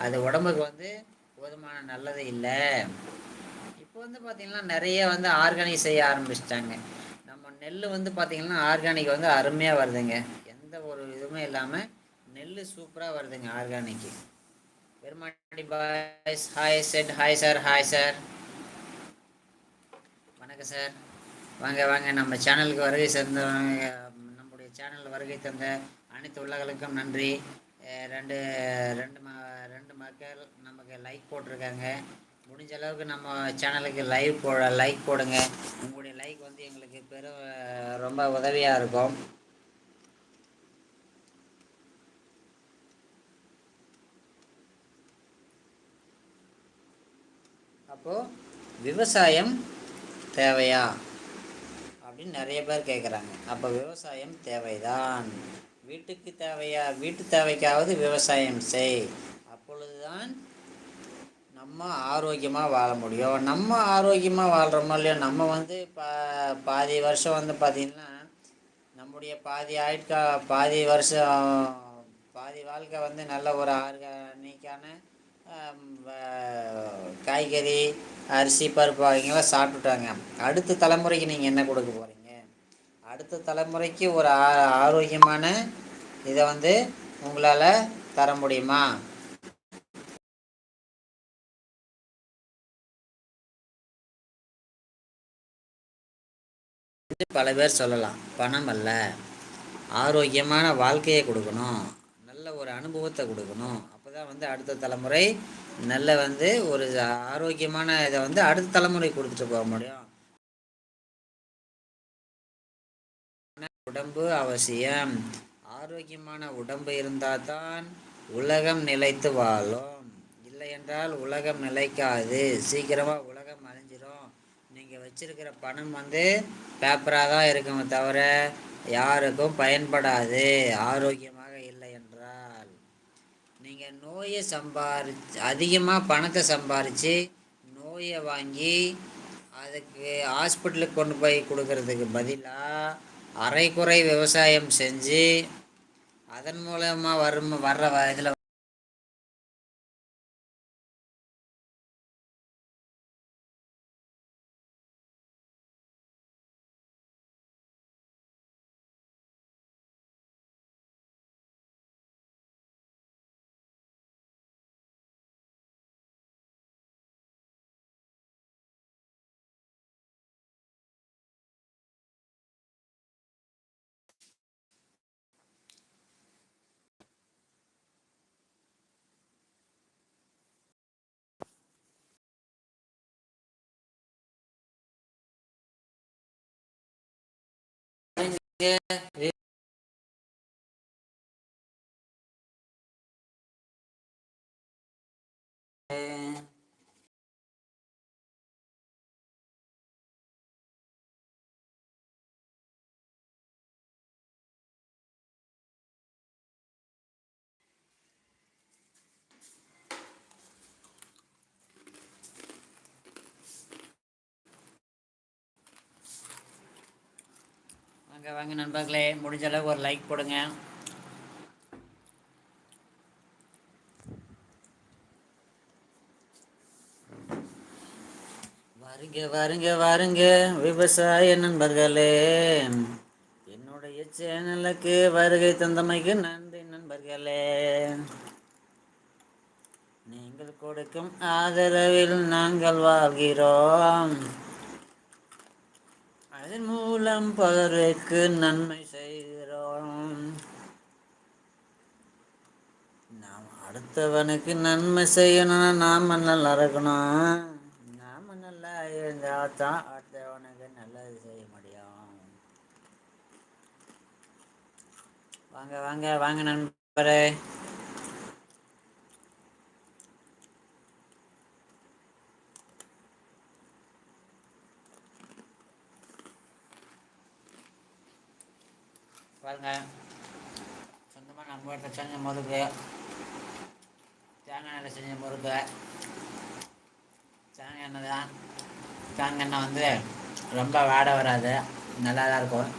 அது உடம்புக்கு வந்து போதுமான நல்லது இல்லை. இப்போ வந்து பார்த்திங்கன்னா நிறைய வந்து ஆர்கானிக் செய்ய ஆரம்பிச்சிட்டாங்க. நம்ம நெல் வந்து பார்த்திங்கன்னா ஆர்கானிக் வந்து அருமையாக வருதுங்க. எந்த ஒரு இதுவுமே இல்லாமல் நெல் சூப்பராக வருதுங்க ஆர்கானிக்கு. பெருமாட்டி boys hi said hi sir. Hi sir, வணக்கம் சார். வாங்க வாங்க, நம்ம சேனலுக்கு வருகை சேர்ந்தவங்க, நம்முடைய சேனலில் வருகை தந்த அனைத்து உள்ளங்களுக்கும் நன்றி. ரெண்டு ரெண்டு ம ரெண்டு மக்கள் நமக்கு லைக் போட்டிருக்காங்க. முடிஞ்ச அளவுக்கு நம்ம சேனலுக்கு லைக் போடுங்க. உங்களுடைய லைக் வந்து எங்களுக்கு ரொம்ப உதவியாக இருக்கும். அப்போது விவசாயம் தேவையா அப்படின்னு நிறைய பேர் கேட்குறாங்க. அப்போ விவசாயம் தேவைதான். வீட்டுக்கு தேவையா, வீட்டு தேவைக்காவது விவசாயம் செய். அப்பொழுதுதான் நம்ம ஆரோக்கியமாக வாழ முடியும். நம்ம ஆரோக்கியமாக வாழ்கிறோமோ இல்லையோ, நம்ம வந்து பாதி வருஷம் வந்து பார்த்திங்கன்னா நம்முடைய பாதி வருஷம் பாதி வாழ்க்கை வந்து நல்ல ஒரு ஆர்கானிக்கான காய்கறி, அரிசி, பருப்பு வகைங்களாம் சாப்பிட்டுட்டாங்க. அடுத்த தலைமுறைக்கு நீங்கள் என்ன கொடுக்க போகிறீங்க? அடுத்த தலைமுறைக்கு ஒரு ஆரோக்கியமான இதை வந்து உங்களால் தர முடியுமா? பல பேர் சொல்லலாம், பணம் அல்ல, ஆரோக்கியமான வாழ்க்கையை கொடுக்கணும், நல்ல ஒரு அனுபவத்தை கொடுக்கணும். அப்போ தான் வந்து அடுத்த தலைமுறை நல்ல வந்து ஒரு ஆரோக்கியமான இதை வந்து அடுத்த தலைமுறை கொடுத்துட்டு போக முடியும். உடம்பு அவசியம். ஆரோக்கியமான உடம்பு இருந்தால் தான் உலகம் நிலைத்து வாழும். இல்லை என்றால் உலகம் நிலைக்காது. சீக்கிரமாக உலகம் அழிஞ்சிரும். நீங்கள் வச்சிருக்கிற பணம் வந்து பேப்பராக தான் இருக்குமே தவிர யாருக்கும் பயன்படாது ஆரோக்கியமாக இல்லை என்றால். நீங்கள் நோயை அதிகமாக பணத்தை சம்பாரித்து நோயை வாங்கி அதுக்கு ஹாஸ்பிட்டலுக்கு கொண்டு போய் கொடுக்கறதுக்கு பதிலாக அரைக்குறை விவசாயம் செஞ்சு அதன் மூலமாக வர்ற இதில் வாங்க நண்பர்களே, முடிஞ்ச அளவுக்கு ஒரு லைக் போடுங்க. வருங்க வருங்க வருங்க விவசாய நண்பர்களே, என்னுடைய சேனலுக்கு வருகை தந்தமைக்கு நன்றி நண்பர்களே. நீங்கள் கொடுக்கும் ஆதரவில் நாங்கள் வாழ்கிறோம். அதன் மூலம் பலருக்கு நன்மை செய்கிறோம். நாம் அடுத்தவனுக்கு நன்மை செய்யணும்னா நாம நல்லா இருக்கணும். நாம நல்லா இருந்தால் தான் அடுத்தவனுக்கு நல்லது செய்ய முடியும். வாங்க வாங்க வாங்க நண்பரே. பாருங்க, சொந்தமாக நம்ம வீட்டில் செஞ்ச முறுக்கு, தேங்காய் எண்ணெய் செஞ்ச முறுக்கு. தேங்காய் எண்ணெய் தான். தேங்காய் எண்ணெய் வந்து ரொம்ப வாடை வராது, நல்லா தான் இருக்கும்.